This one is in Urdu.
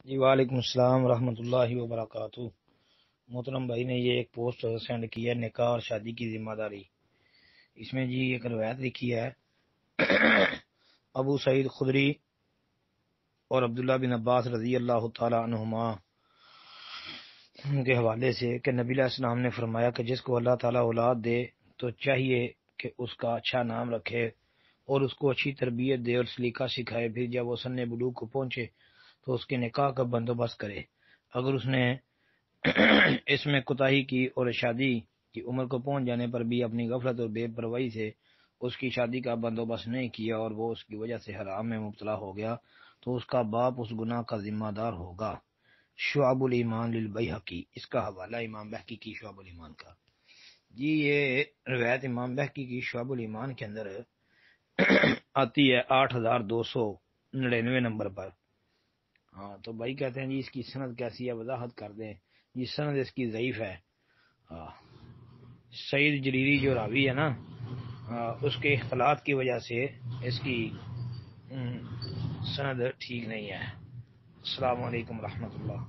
جی وعلیکم السلام ورحمۃ اللہ وبرکاتہ۔ محترم بھائی نے یہ ایک پوسٹ سینڈ کی ہے، نکاح اور شادی کی ذمہ داری۔ اس میں جی ایک روایت لکھی ہے ابو سعید خدری اور عبداللہ بن عباس رضی اللہ تعالی عنہما کے حوالے سے کہ نبی علیہ السلام نے فرمایا کہ جس کو اللہ تعالیٰ اولاد دے تو چاہیے کہ اس کا اچھا نام رکھے اور اس کو اچھی تربیت دے اور سلیقہ سکھائے، پھر جب وہ سن بلوغ کو پہنچے تو اس کے نکاح کا بندوبست کرے۔ اگر اس نے اس میں کوتاہی کی اور شادی کی عمر کو پہنچ جانے پر بھی اپنی غفلت اور بے پرواہی سے اس کی شادی کا بندوبست نہیں کیا اور وہ اس کی وجہ سے حرام میں مبتلا ہو گیا تو اس کا باپ اس گناہ کا ذمہ دار ہوگا۔ شعب الایمان للبیہقی، اس کا حوالہ امام بہقی کی شعب الایمان کا۔ جی یہ روایت امام بہقی کی شعب الایمان کے اندر آتی ہے 8299 نمبر پر۔ ہاں تو بھائی کہتے ہیں جی اس کی سند کیسی ہے، وضاحت کر دیں۔ جی سند اس کی ضعیف ہے۔ سعید جریری جو راوی ہے نا، اس کے اختلاط کی وجہ سے اس کی سند ٹھیک نہیں ہے۔ السلام علیکم ورحمۃ اللہ۔